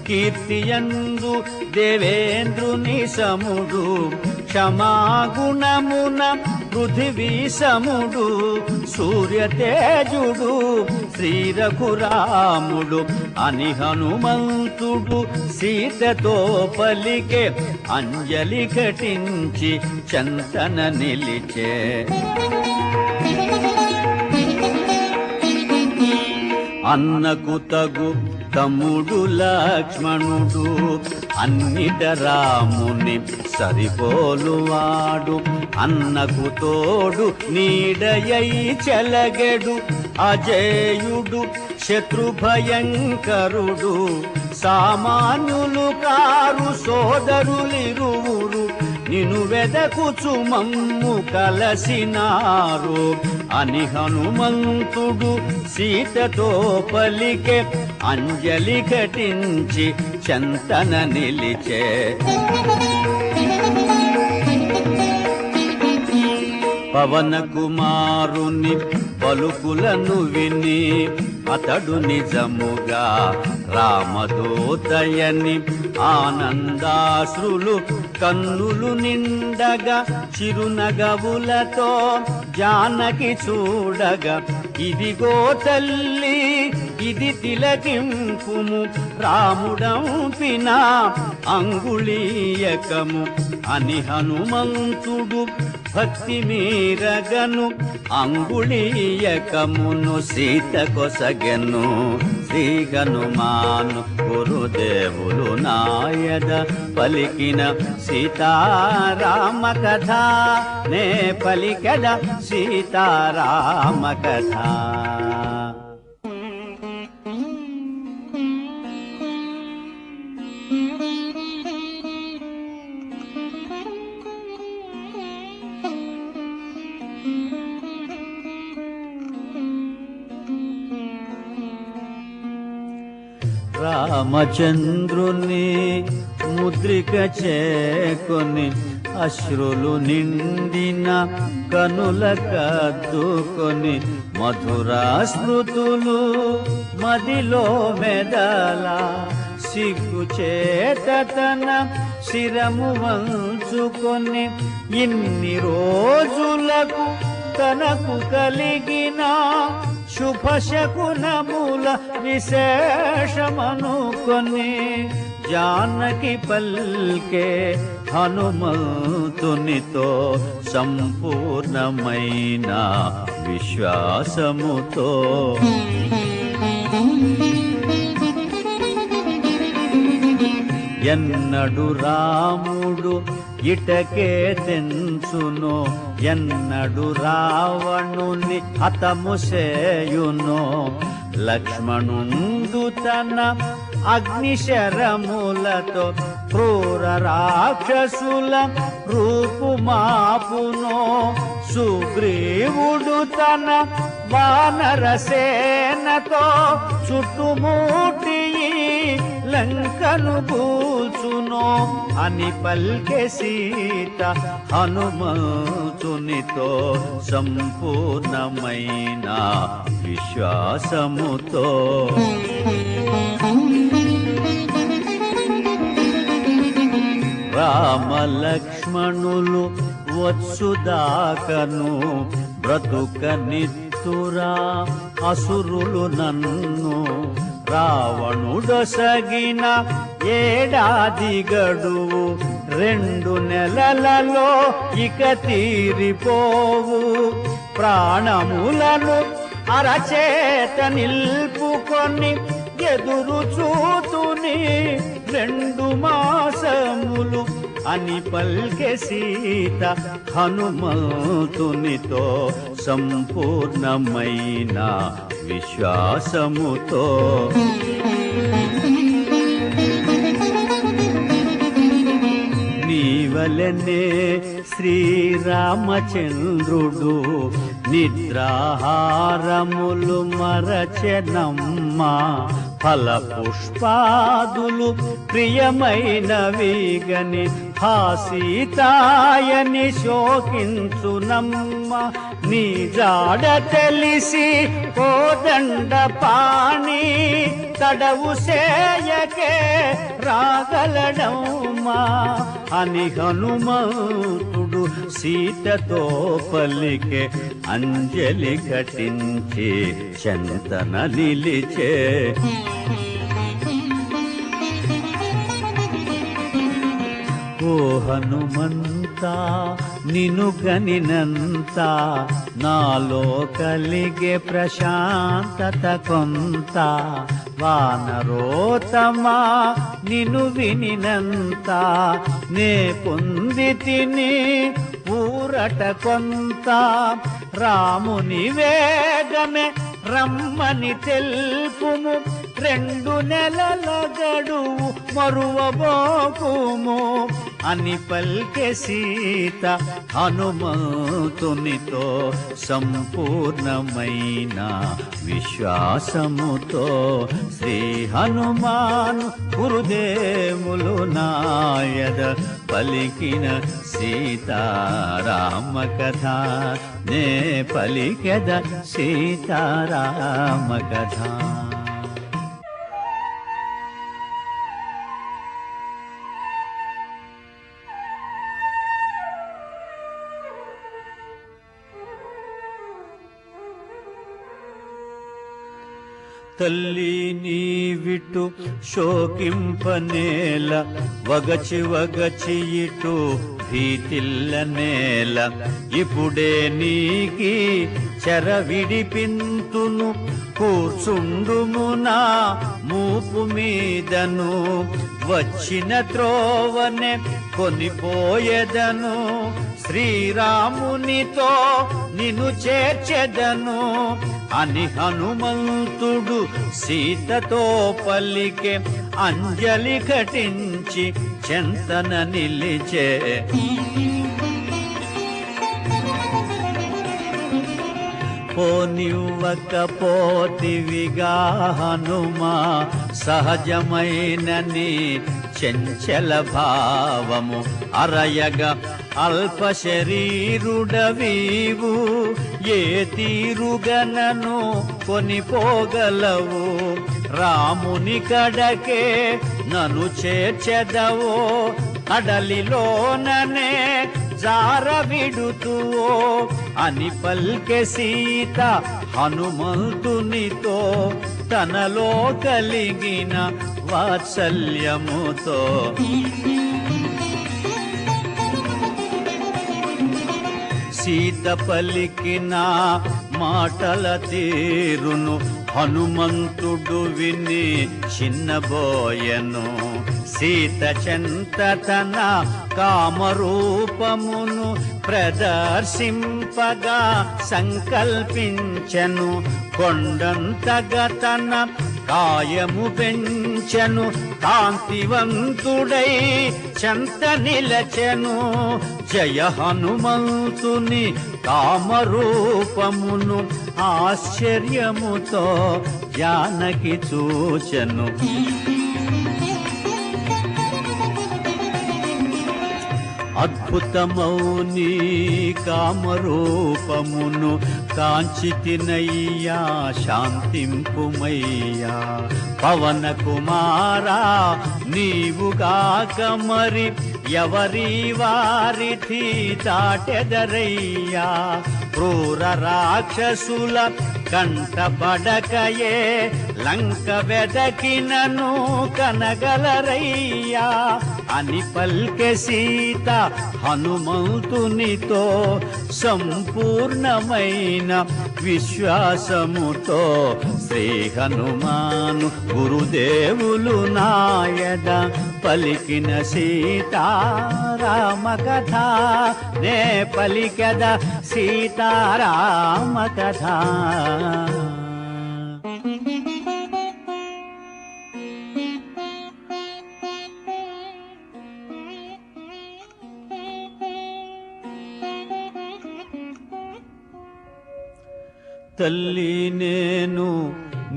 కీర్తియందు దేవేంద్రుని సముడు క్షమాగుణమున పృథివీ సముడు సూర్యతేజుడు శ్రీరఘురాముడు అని హనుమంతుడు సీతతో పలికే అంజలి ఘటించి చంతన నిలిచే అన్నకు తగు తమ్ముడు లక్ష్మణుడు అన్నిట రాముని సరిపోలువాడు అన్నకు తోడు నీడయై చెలగెడు అజేయుడు శత్రుభయంకరుడు సామాన్యులు కారు సోదరులిరువురు నిను వెదకుచు మమ్ము కలసినారు అని హనుమంతుడు సీతతో పలికే అంజలి ఘటించి చంతన నిలిచే పవన కుమారుని పలుకులను విని అతడు నిజముగా రామదూతయని ఆనందాశ్రులు కన్నులు నిండగా చిరునగవులతో జానకి చూడగా ఇదిగో తల్లి ఇది తిలకింపుము రాముడంపిన అంగుళీయకము అని హనుమంతుడు భక్తి మీరగను అంగుళీయకమును సీత కొసగెను శ్రీ హనుమాను గురుదేవులు నాయద పలికిన సీతారామ కథ నే పలికద సీతారామ కథ రామచంద్రుని ముద్రిక చేకొని అశ్రులు నిండిన కనుల కద్దుకొని మధురా స్మృతులు మదిలో మెదల సిగ్గు చేత తన శిరము వంచుకొని ఇన్ని రోజులకు తనకు కలిగిన శుభశకునముల విశేషమనుకొని జానకి పల్కే హనుమంతునితో సంపూర్ణమైన విశ్వాసముతో ఎన్నడు రాముడు ఇటకే తెంచునో ఎన్నడు రావణుని హతము చేయునో లక్ష్మణుండు తన అగ్నిశరములతో క్రూర రాక్షసుల రూపుమాపునో సుగ్రీవుడు తన వానరసేనతో చుట్టుముట్టి లంకను కూల్చునో అని పల్కె సీత హనుమంతునితో సంపూర్ణమైన విశ్వాసముతో రామలక్ష్మణులు వత్సుదాకను బ్రతుకనిత్తురా అసురులు నన్ను రావణుడొసగిన ఏడాది గడువు 2 నెలలలో ఇక తీరిపోవు ప్రాణములను అరచేత నిల్పుకొని ఎదురు చూతుని 2 మాసములు అని పల్కె సీత హనుమంతునితో సంపూర్ణమైన విశ్వాసముతో నీవలనే శ్రీరామచంద్రుడు నిద్రాహారములు మరచెనమ్మా ఫల పుష్పాదులు ప్రియమైనవిగని హా సీతాయని శోకించునమ్మ నీ జాడ తెలిసి కోదండ పాణి తడవు సేయకే రాగలడమ్మా అని హనుమంతుడు సీతతో పలికే అంజలి ఘటించి చెంతన నిలిచే ఓ హనుమంత నిను గనినంత నాలో కలిగే ప్రశాంతత కొంత వానరోతమా నిను వినినంత నే పొంది తిని ఊరట కొంత రాముని వేగమే రమ్మని తెలుపుము 2 నెలల గడువు మరువబోకుము అని పల్కె సీత హనుమంతునితో సంపూర్ణమైన విశ్వాసముతో శ్రీ హనుమాను గురుదేవులు నాయద పలికిన సీతారామ కథ నే పలికెద సీతారామ కథ. తల్లి నీవిటు శోకింపనేల వగచి వగచి ఇటు భీతిల్ల నేల ఇప్పుడే నీకి చెర విడిపింతును కూర్చుండుమునా మూపు మీదను వచ్చిన త్రోవనే కొనిపోయేదను శ్రీరామునితో నిన్ను చేర్చెదను అని హనుమంతుడు సీతతో పలికే అంజలి ఘటించి చెంతన నిలిచే పోనివ్వకపోతివిగా హనుమా సహజమైన నీ చంచల భావము అరయగా అల్ప శరీరుడవీవు ఏ తీరుగనను కొనిపోగలవు రాముని కడకే నన్ను చేర్చెదవో అడలిలోననే జార విడుతువో అని పల్కె సీత హనుమంతునితో తనలో కలిగిన వాత్సల్యముతో సీత పలికిన మాటల తీరును హనుమంతుడు విని చిన్నబోయెను సీత చెంత తన కామరూపమును ప్రదర్శింపగా సంకల్పించెను కొండంతగా తన కాయము పెంచెను కాంతివంతుడై చెంత నిలచెను జయ హనుమంతుని కామరూపమును ఆశ్చర్యముతో జానకి చూచెను అద్భుతమౌని కామరూపమును కాంచితినయ్యా శాంతింపుమయ్యా పవన కుమారా నీవుగాక మరి ఎవరి వారిథి దాటెదరయ్యా క్రూర రాక్షసుల కంటపడకయే లంక వెదకినను కనగలరయ్యా అని పల్కె సీత హనుమంతునితో సంపూర్ణమైన విశ్వాసముతో శ్రీ హనుమాను గురుదేవులు నాయద పలికిన సీతారామ కథ నే పలికద సీతారామ కథ. తల్లి నేను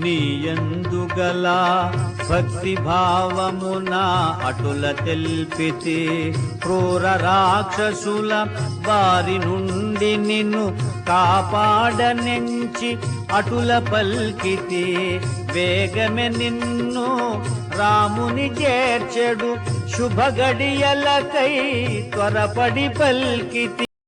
నీయందుగల భక్తి భావమున అటుల తెల్పితి క్రూర రాక్షసుల బారి నుండి నిన్ను కాపాడనెంచి అటుల పల్కితి వేగమే నిన్ను రాముని చేర్చెడు శుభగడియలకై త్వరపడి పల్కితి